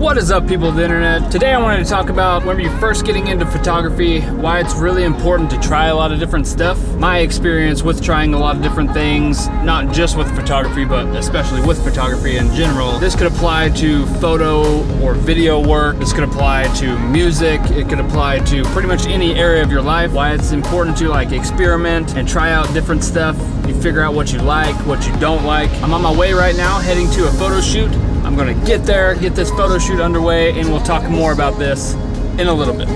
What is up, people of the internet? Today I wanted to talk about when you're first getting into photography, why it's really important to try a lot of different stuff. My experience with trying a lot of different things, not just with photography, but especially with photography in general. This could apply to photo or video work. This could apply to music. It could apply to pretty much any area of your life. Why it's important to experiment and try out different stuff. You figure out what you like, what you don't like. I'm on my way right now, heading to a photo shoot. I'm gonna get there, get this photo shoot underway, and we'll talk more about this in a little bit.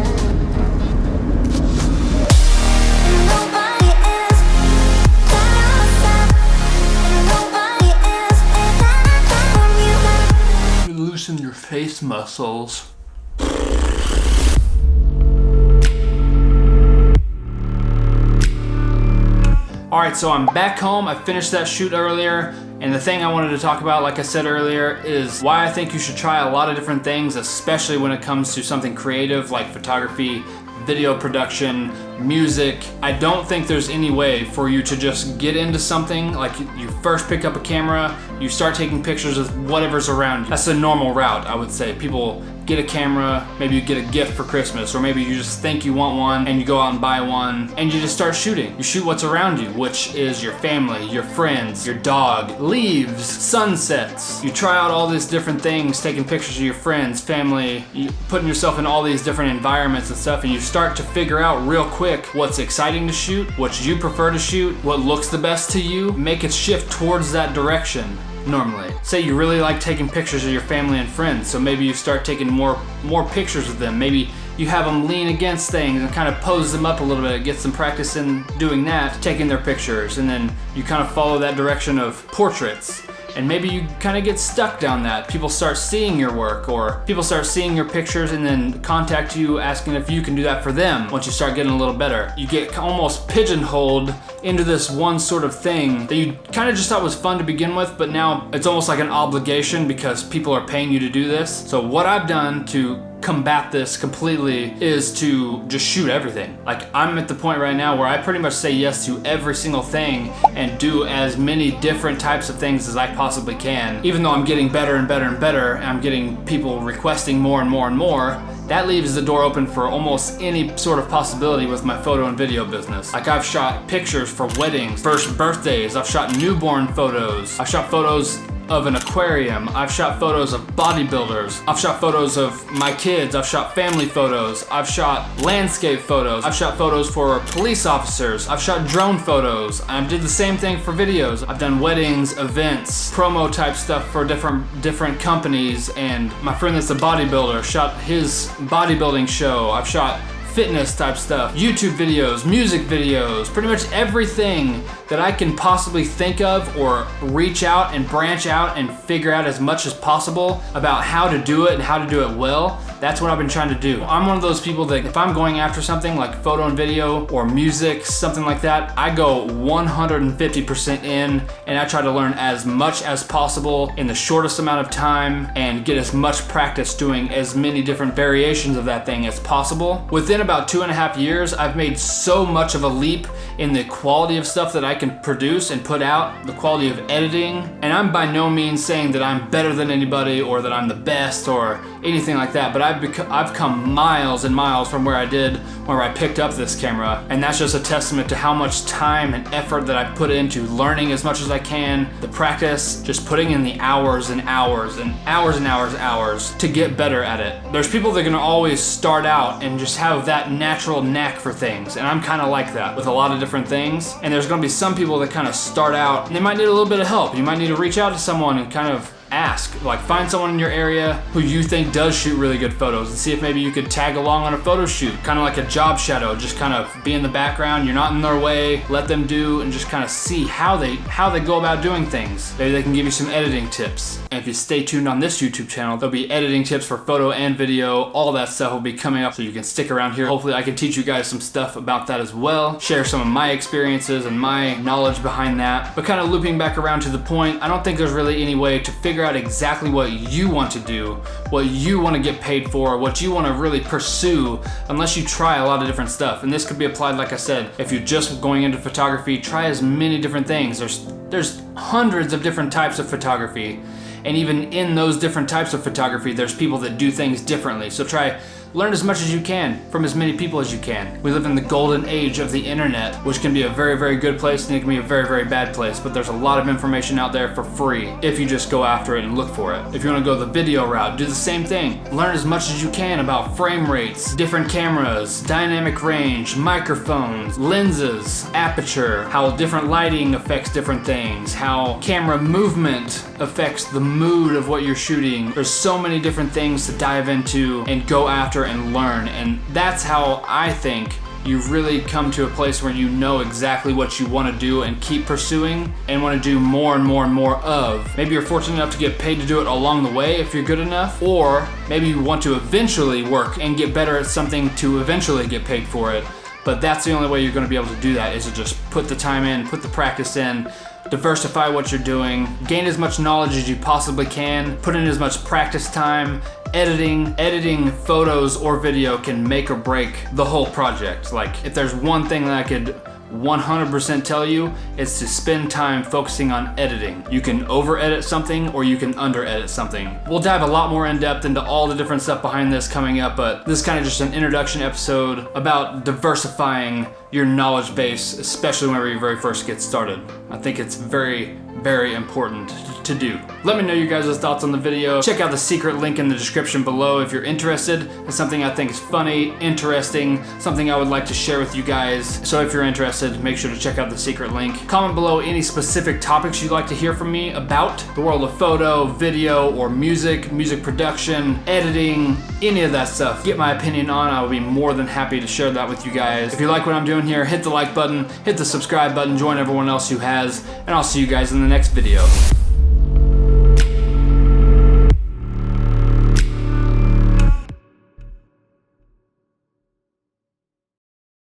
Loosen your face muscles. Alright, so I'm back home. I finished that shoot earlier. And the thing I wanted to talk about, like I said earlier, is why I think you should try a lot of different things, especially when it comes to something creative like photography, video production, music. I don't think there's any way for you to just get into something like you first pick up a camera, you start taking pictures of whatever's around you. That's a normal route, I would say. People get a camera, maybe you get a gift for Christmas, or maybe you just think you want one and you go out and buy one and you just start shooting. You shoot what's around you, which is your family, your friends, your dog, leaves, sunsets. You try out all these different things, taking pictures of your friends, family, putting yourself in all these different environments and stuff, and you start to figure out real quick what's exciting to shoot, what you prefer to shoot, what looks the best to you. Make it shift towards that direction. Normally, say you really like taking pictures of your family and friends, so maybe you start taking more pictures of them. Maybe you have them lean against things and kind of pose them up a little bit, get some practice in doing that, taking their pictures, and then you kind of follow that direction of portraits. And maybe you kind of get stuck down that. People start seeing your work, or people start seeing your pictures and then contact you asking if you can do that for them. Once you start getting a little better, you get almost pigeonholed into this one sort of thing that you kind of just thought was fun to begin with, but now it's almost like an obligation because people are paying you to do this. So what I've done to combat this completely is to just shoot everything. Like, I'm at the point right now where I pretty much say yes to every single thing and do as many different types of things as I possibly can. Even though I'm getting better and better and better, and I'm getting people requesting more and more and more, that leaves the door open for almost any sort of possibility with my photo and video business. Like, I've shot pictures for weddings, first birthdays, I've shot newborn photos, I've shot photos of an aquarium, I've shot photos of bodybuilders, I've shot photos of my kids, I've shot family photos, I've shot landscape photos, I've shot photos for police officers, I've shot drone photos, I did the same thing for videos. I've done weddings, events, promo type stuff for different companies, and my friend that's a bodybuilder shot his bodybuilding show. I've shot fitness type stuff, YouTube videos, music videos, pretty much everything that I can possibly think of or reach out and branch out and figure out as much as possible about how to do it and how to do it well. That's what I've been trying to do. I'm one of those people that if I'm going after something like photo and video or music, something like that, I go 150% in and I try to learn as much as possible in the shortest amount of time and get as much practice doing as many different variations of that thing as possible. Within about 2.5 years, I've made so much of a leap in the quality of stuff that I can produce and put out, the quality of editing, and I'm by no means saying that I'm better than anybody or that I'm the best or anything like that, but I've come miles and miles from where I picked up this camera, and that's just a testament to how much time and effort that I put into learning as much as I can, the practice, just putting in the hours and hours and hours and hours to get better at it. There's people that are gonna always start out and just have that natural knack for things, and I'm kind of like that with a lot of different things, and there's gonna be some people that kind of start out and they might need a little bit of help. You might need to reach out to someone and kind of ask, like, find someone in your area who you think does shoot really good photos and see if maybe you could tag along on a photo shoot, kind of like a job shadow, just kind of be in the background, you're not in their way, let them do, and just kind of see how they go about doing things. Maybe they can give you some editing tips. And if you stay tuned on this YouTube channel, there'll be editing tips for photo and video. All that stuff will be coming up, so you can stick around here. Hopefully I can teach you guys some stuff about that as well, share some of my experiences and my knowledge behind that. But kind of looping back around to the point, I don't think there's really any way to figure out exactly what you want to do, what you want to get paid for, what you want to really pursue, unless you try a lot of different stuff. And this could be applied, like I said, if you're just going into photography, try as many different things. There's hundreds of different types of photography. And even in those different types of photography, there's people that do things differently. So learn as much as you can from as many people as you can. We live in the golden age of the internet, which can be a very, very good place and it can be a very, very bad place, but there's a lot of information out there for free if you just go after it and look for it. If you want to go the video route, do the same thing. Learn as much as you can about frame rates, different cameras, dynamic range, microphones, lenses, aperture, how different lighting affects different things, how camera movement affects the mood of what you're shooting. There's so many different things to dive into and go after and learn, and that's how I think you've really come to a place where you know exactly what you want to do and keep pursuing and want to do more and more and more of. Maybe you're fortunate enough to get paid to do it along the way if you're good enough, or maybe you want to eventually work and get better at something to eventually get paid for it. But that's the only way you're going to be able to do that, is to just put the time in, put the practice in, diversify what you're doing, gain as much knowledge as you possibly can, put in as much practice time. Editing photos or video can make or break the whole project. Like, if there's one thing that I could 100% tell you, it's to spend time focusing on editing. You can over edit something or you can under edit something. We'll dive a lot more in depth into all the different stuff behind this coming up, but this is kind of just an introduction episode about diversifying your knowledge base, especially whenever you very first get started. I think it's very, very important to do. Let me know your guys' thoughts on the video. Check out the secret link in the description below if you're interested. It's something I think is funny, interesting, something I would like to share with you guys. So if you're interested, make sure to check out the secret link. Comment below any specific topics you'd like to hear from me about the world of photo, video, or music production, editing, any of that stuff. Get my opinion on. I would be more than happy to share that with you guys. If you like what I'm doing here, hit the like button, hit the subscribe button, join everyone else who has, and I'll see you guys in the next video.